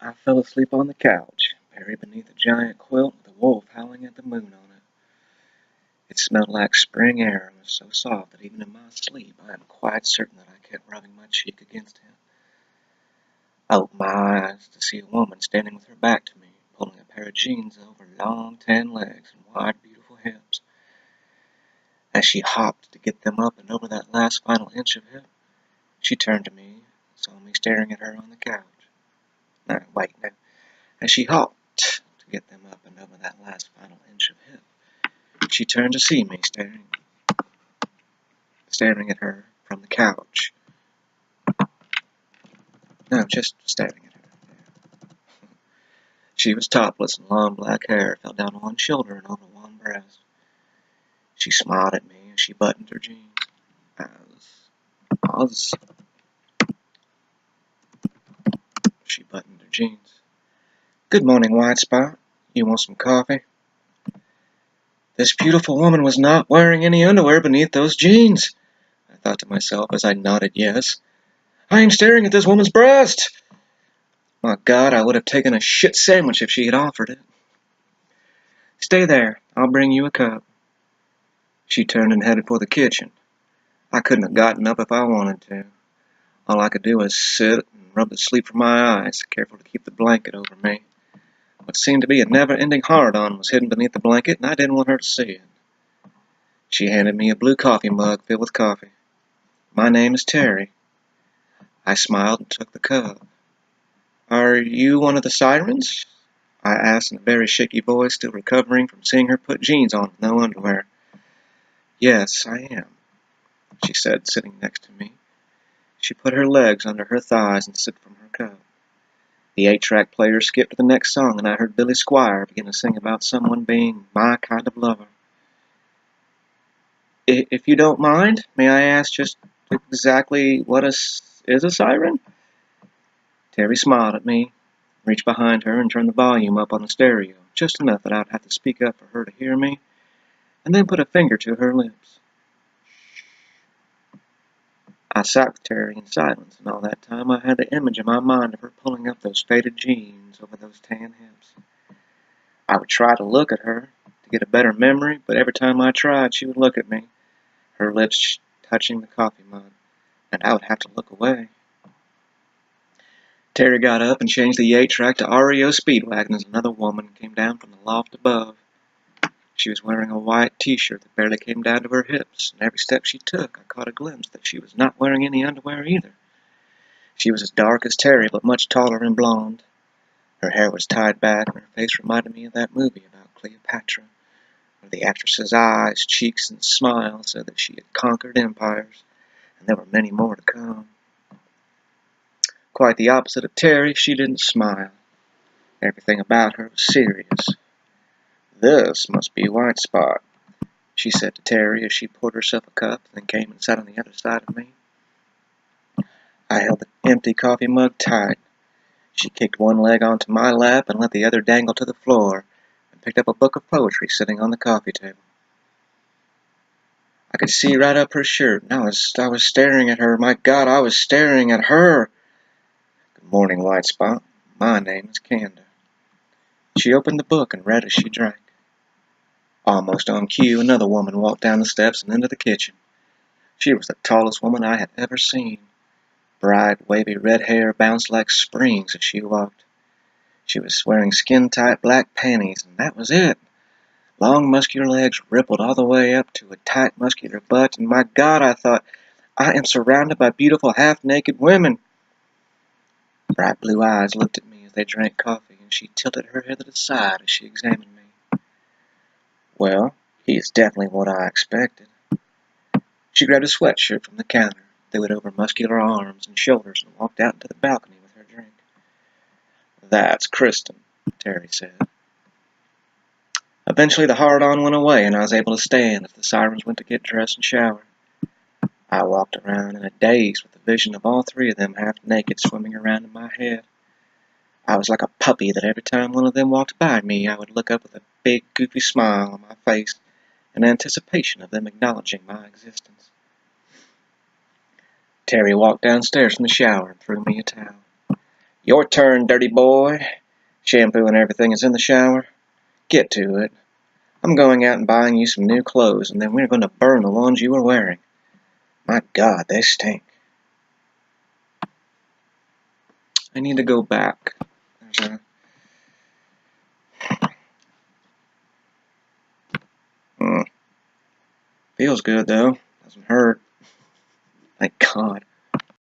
I fell asleep on the couch, buried beneath a giant quilt with a wolf howling at the moon on it. It smelled like spring air and was so soft that even in my sleep I am quite certain that I kept rubbing my cheek against it. I opened my eyes to see a woman standing with her back to me, pulling a pair of jeans over long tan legs and wide beautiful hips. As she hopped to get them up and over that last final inch of hip, she turned to me and saw me staring at her on the couch. No, wait, no. As she hopped to get them up and over that last final inch of hip, she turned to see me staring at her from the couch. No, just staring at her. She was topless and long black hair fell down one shoulder and over one breast. She smiled at me as she buttoned her jeans. She buttoned her jeans. Good morning, White Spot. You want some coffee? This beautiful woman was not wearing any underwear beneath those jeans, I thought to myself as I nodded yes. I am staring at this woman's breast! My God, I would have taken a shit sandwich if she had offered it. Stay there. I'll bring you a cup. She turned and headed for the kitchen. I couldn't have gotten up if I wanted to. All I could do was sit and rub the sleep from my eyes, careful to keep the blanket over me. What seemed to be a never-ending hard-on was hidden beneath the blanket, and I didn't want her to see it. She handed me a blue coffee mug filled with coffee. My name is Terry. I smiled and took the cup. Are you one of the sirens? I asked in a very shaky voice, still recovering from seeing her put jeans on with no underwear. Yes, I am, she said, sitting next to me. She put her legs under her thighs and sipped from her cup. The 8-track player skipped to the next song, and I heard Billy Squire begin to sing about someone being my kind of lover. If you don't mind, may I ask just exactly what is a siren? Terry smiled at me, reached behind her, and turned the volume up on the stereo, just enough that I'd have to speak up for her to hear me, and then put a finger to her lips. I sat with Terry in silence, and all that time I had the image in my mind of her pulling up those faded jeans over those tan hips. I would try to look at her to get a better memory, but every time I tried, she would look at me, her lips touching the coffee mug, and I would have to look away. Terry got up and changed the 8-track to REO Speedwagon as another woman came down from the loft above. She was wearing a white t-shirt that barely came down to her hips, and every step she took I caught a glimpse that she was not wearing any underwear either. She was as dark as Terry, but much taller and blonde. Her hair was tied back, and her face reminded me of that movie about Cleopatra, where the actress's eyes, cheeks, and smile said that she had conquered empires, and there were many more to come. Quite the opposite of Terry, she didn't smile. Everything about her was serious. This must be White Spot, she said to Terry as she poured herself a cup, then came and sat on the other side of me. I held the empty coffee mug tight. She kicked one leg onto my lap and let the other dangle to the floor, and picked up a book of poetry sitting on the coffee table. I could see right up her shirt, and I was staring at her. My God, I was staring at her. Good morning, White Spot. My name is Candace. She opened the book and read as she drank. Almost on cue, another woman walked down the steps and into the kitchen. She was the tallest woman I had ever seen. Bright, wavy red hair bounced like springs as she walked. She was wearing skin-tight black panties, and that was it. Long, muscular legs rippled all the way up to a tight, muscular butt, and my God, I thought, I am surrounded by beautiful, half-naked women. Bright blue eyes looked at me as they drank coffee, and she tilted her head to the side as she examined me. Well, he is definitely what I expected. She grabbed a sweatshirt from the counter, threw it over muscular arms and shoulders, and walked out into the balcony with her drink. That's Kristen, Terry said. Eventually the hard-on went away, and I was able to stand as the sirens went to get dressed and shower. I walked around in a daze with the vision of all three of them half-naked swimming around in my head. I was like a puppy that every time one of them walked by me, I would look up with a big, goofy smile on my face in anticipation of them acknowledging my existence. Terry walked downstairs from the shower and threw me a towel. Your turn, dirty boy. Shampoo and everything is in the shower. Get to it. I'm going out and buying you some new clothes, and then we're going to burn the ones you were wearing. My God, they stink. I need to go back. Feels good, though. Doesn't hurt. Thank God.